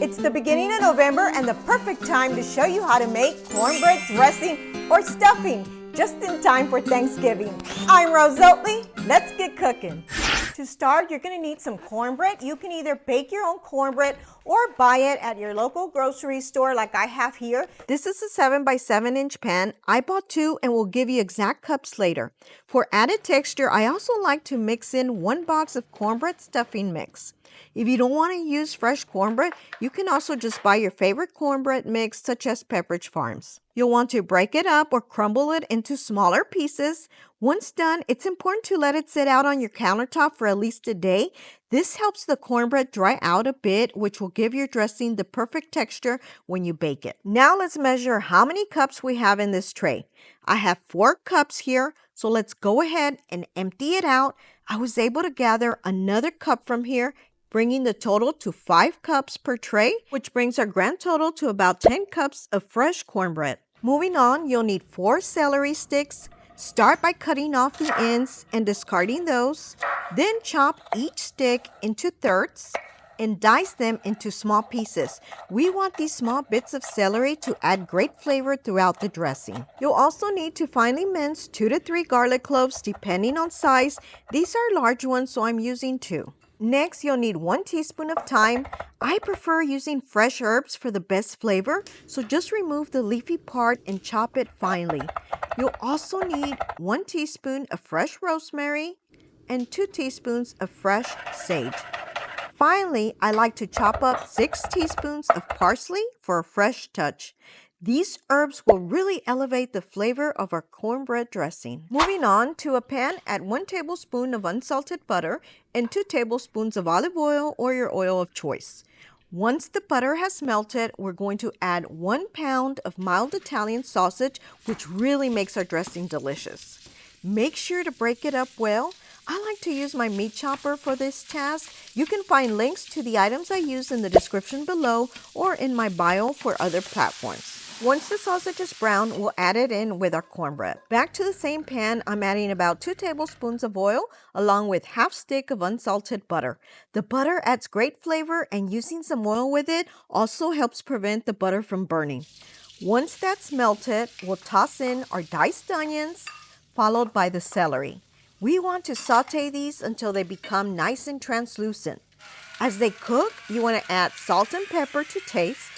It's the beginning of November and the perfect time to show you how to make cornbread dressing or stuffing just in time for Thanksgiving. I'm Rose Oatley. Let's get cooking. To start, you're going to need some cornbread. You can either bake your own cornbread or buy it at your local grocery store like I have here. This is a 7 by 7 inch pan. I bought 2 and will give you exact cups later. For added texture, I also like to mix in 1 box of cornbread stuffing mix. If you don't want to use fresh cornbread, you can also just buy your favorite cornbread mix such as Pepperidge Farms. You'll want to break it up or crumble it into smaller pieces. Once done, it's important to let it sit out on your countertop for at least a day. This helps the cornbread dry out a bit, which will give your dressing the perfect texture when you bake it. Now let's measure how many cups we have in this tray. I have 4 cups here, so let's go ahead and empty it out. I was able to gather another cup from here, bringing the total to 5 cups per tray, which brings our grand total to about 10 cups of fresh cornbread. Moving on, you'll need 4 celery sticks. Start by cutting off the ends and discarding those. Then chop each stick into thirds and dice them into small pieces. We want these small bits of celery to add great flavor throughout the dressing. You'll also need to finely mince 2 to 3 garlic cloves depending on size. These are large ones, so I'm using 2. Next, you'll need 1 teaspoon of thyme. I prefer using fresh herbs for the best flavor, so just remove the leafy part and chop it finely. You'll also need 1 teaspoon of fresh rosemary and 2 teaspoons of fresh sage. Finally, I like to chop up 6 teaspoons of parsley for a fresh touch. These herbs will really elevate the flavor of our cornbread dressing. Moving on to a pan, add 1 tablespoon of unsalted butter and 2 tablespoons of olive oil or your oil of choice. Once the butter has melted, we're going to add 1 pound of mild Italian sausage, which really makes our dressing delicious. Make sure to break it up well. I like to use my meat chopper for this task. You can find links to the items I use in the description below or in my bio for other platforms. Once the sausage is brown, we'll add it in with our cornbread. Back to the same pan, I'm adding about 2 tablespoons of oil along with half stick of unsalted butter. The butter adds great flavor, and using some oil with it also helps prevent the butter from burning. Once that's melted, we'll toss in our diced onions, followed by the celery. We want to saute these until they become nice and translucent. As they cook, you want to add salt and pepper to taste.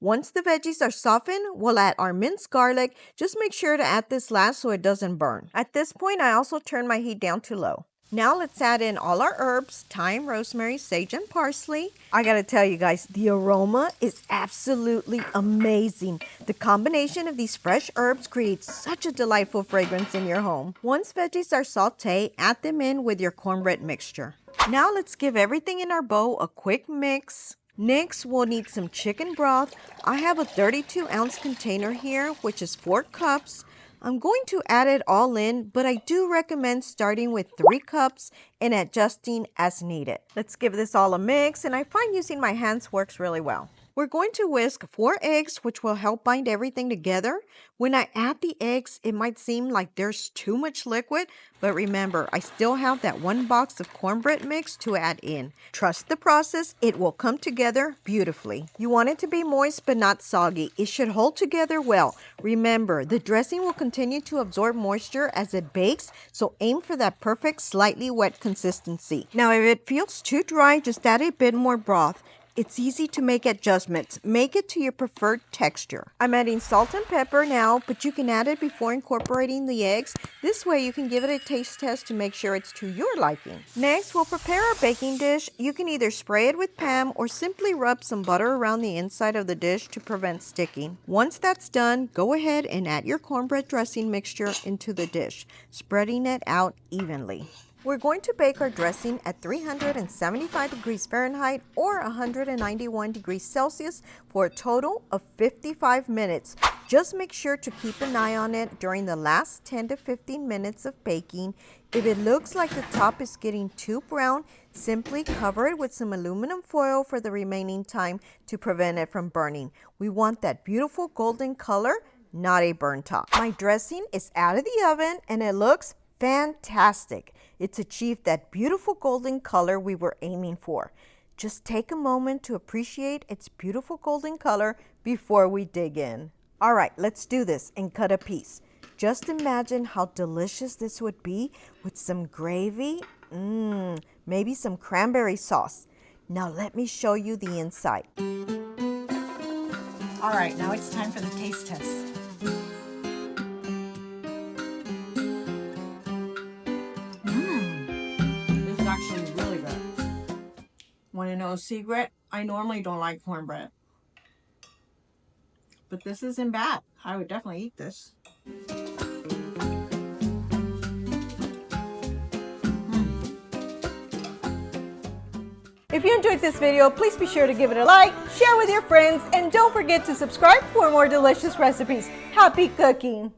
Once the veggies are softened, we'll add our minced garlic. Just make sure to add this last so it doesn't burn. At this point, I also turn my heat down to low. Now let's add in all our herbs, thyme, rosemary, sage, and parsley. I gotta tell you guys, the aroma is absolutely amazing. The combination of these fresh herbs creates such a delightful fragrance in your home. Once veggies are sauteed, add them in with your cornbread mixture. Now let's give everything in our bowl a quick mix. Next, we'll need some chicken broth. I have a 32-ounce container here, which is 4 cups. I'm going to add it all in, but I do recommend starting with 3 cups and adjusting as needed. Let's give this all a mix, and I find using my hands works really well. We're going to whisk 4 eggs, which will help bind everything together. When I add the eggs, it might seem like there's too much liquid, but remember, I still have that 1 box of cornbread mix to add in. Trust the process, it will come together beautifully. You want it to be moist but not soggy. It should hold together well. Remember, the dressing will continue to absorb moisture as it bakes, so aim for that perfect slightly wet consistency. Now, if it feels too dry, just add a bit more broth. It's easy to make adjustments. Make it to your preferred texture. I'm adding salt and pepper now, but you can add it before incorporating the eggs. This way you can give it a taste test to make sure it's to your liking. Next, we'll prepare our baking dish. You can either spray it with Pam or simply rub some butter around the inside of the dish to prevent sticking. Once that's done, go ahead and add your cornbread dressing mixture into the dish, spreading it out evenly. We're going to bake our dressing at 375 degrees Fahrenheit or 191 degrees Celsius for a total of 55 minutes. Just make sure to keep an eye on it during the last 10 to 15 minutes of baking. If it looks like the top is getting too brown, simply cover it with some aluminum foil for the remaining time to prevent it from burning. We want that beautiful golden color, not a burnt top. My dressing is out of the oven and it looks fantastic. It's achieved that beautiful golden color we were aiming for. Just take a moment to appreciate its beautiful golden color before we dig in. All right, let's do this and cut a piece. Just imagine how delicious this would be with some gravy, maybe some cranberry sauce. Now let me show you the inside. All right, now it's time for the taste test. This is actually really good. Want to know a secret? I normally don't like cornbread, but this isn't bad. I would definitely eat this. If you enjoyed this video, please be sure to give it a like, share with your friends, and don't forget to subscribe for more delicious recipes. Happy cooking!